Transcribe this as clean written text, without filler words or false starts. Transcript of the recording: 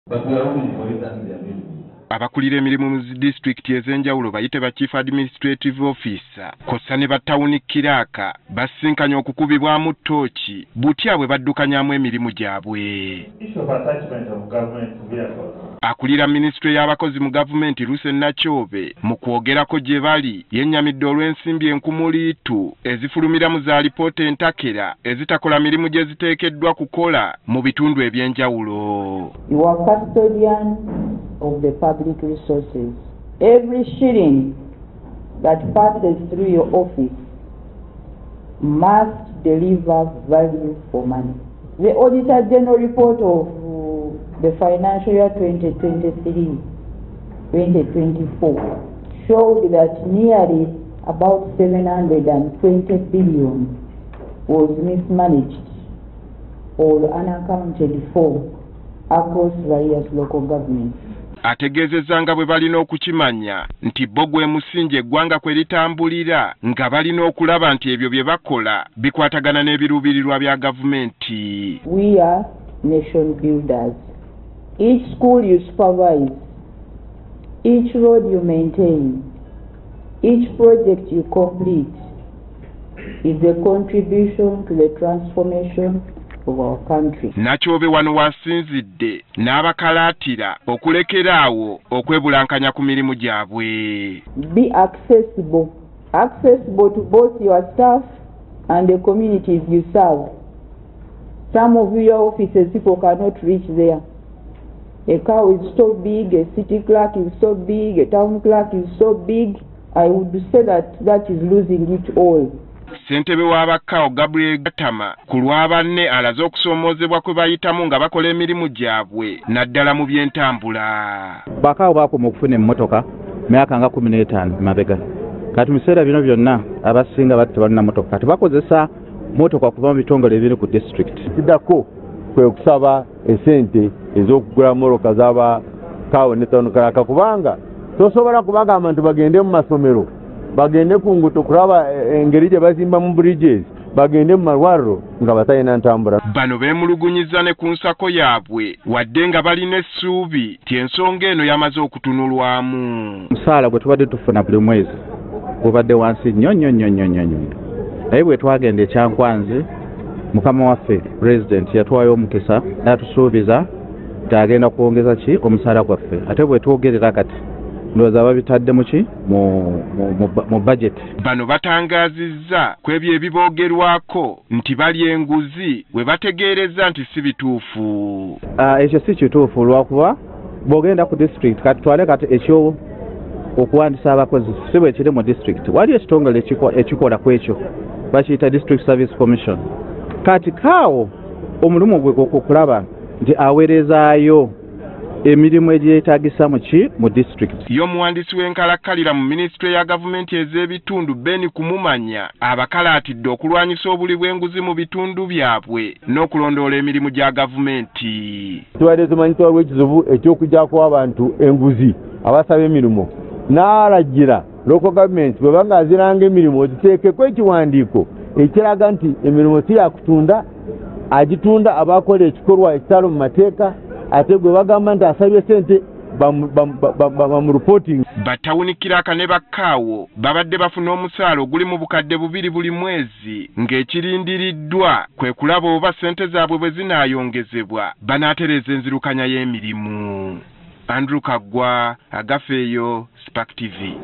But we are only for it and they are available. Abakulira emirimu mu district ez'enjawulo bayite ba Chief Administrative Officer kossa ne batawuni kiraaka basinkanya okukubibwamu ttooki butya bwe baddukanyamu emirimu gyabwe. Akulira Ministry y'abakozi mu gavumenti Luce Nakyobe mu kwogerako gye bali yennyamidde olw'ensimbi enkumuliitu ezifulumira mu za lipoota entakera ezitakola mirimu gye ziteekeddwa kukola mu bitundu eby'enjawulo. You are custodian of the public resources. Every shilling that passes through your office must deliver value for money. The Auditor General report of the financial year 2023-2024 showed that nearly about 720 billion was mismanaged or unaccounted for across various local governments. Ategeezezza nga bwe balina okukimanya nti bo gwe musingi eggwanga kwe litambulira nga balina okulaba nti ebyo bye bakola bikwatagana n'ebiruubirirwa bya gavumenti. We are nation builders. Each school you supervise, each road you maintain, each project you complete is a contribution to the transformation of our country. Nakyobe wano wasinzidde n'abakalaatira okulekeraawo okwebulankanya ku mirimu gyabwe. Be accessible to both your staff and the communities you serve. Some of your offices people cannot reach there. A cow is so big, a city clerk is so big, a town clerk is so big. I would say that is losing it all. Ssentebe w'abakaawo Gabriel Gatama ku lw'abanne alaze okusomoozebwa kwe bayitamu nga bakola emirimu gyabwe naddala mu by'entambula. Bakaawo baakoma okufuna emmotoka myaka nga 15 mabega. Kati mu biseera bino byonna abasinga bati tebalina mmotoka. Kati bakozesa mmotoka kuva mu bitongole ebiri ku district. Kiddako kwe kusaba esente ez'okugula mmoloka z'abakaawo ne town clerk kubanga tosobola kubaga abantu bagende mu masomero. Bagende ku nguto kulaba engeri gye bazimba mu bridges bagende mu malwaliro nga batalina ntambula. Bano beemulugunyiza ne ku nsako yaabwe wadde nga balina essuubi ti ensonga eno yamaze okutunulwamu. Omusaala gwe tubadde tufuna buli mwezi gubadde wansi nnyo. Naye bwe twagenda ekyankwanzi mukama waffe President yatwayo omukisa n'atusuubiza nti agenda kwongeza ki omusaala gwaffe. Ate bwe twogerera kati ndowooza babitadde mu budget. Bano batangaazizza ku ebyo ebiboogerwako nti bali enguzi we bategeereza nti si bituufu. Ekyo si kituufu lwakuba bw'ogenda ku district kati twale kati ekyo okuwandisa abakozi si bwe kiri mu district. Waliyo ekitongole ekikola ku ekyo bakiyita District Service Commission. Kati kaawo omulimu gwe okulaba nti aweerezaayo emirimu egyetaagisa mu district. Y'omuwandiisi w'enkalakkalira mu Ministry ya gavumenti ez'ebitundu Ben Kumumanya abakalaatidde okulwanyisa obuli bw'enguzi mu bitundu byabwe n'okulondoola emirimu gya gavumenti. Tubadde tumanyi twaliwo ekizibu eky'okuggyako abantu enguzi abasaba emirimu. N'alagira local government bwe banga aziranga emirimu ziteekeko ekiwandiiko ekiraga nti emirimu si yakutunda agitunda abakola ekikolwa ekitalo mu mateeka ate gwe bagamba nti asabye sente bamu reporting. Batawuni kiraaka ne bakaawo babadde bafuna omusaala oguli mu bukadde 2 buli mwezi ng'ekirindiriddwa kwe kulaba oba sente zaabwe bwe zinaayongezebwa banaatereza enzirukanya y'emirimu. Andrew Kagwa, Agafeeyo, Spark TV.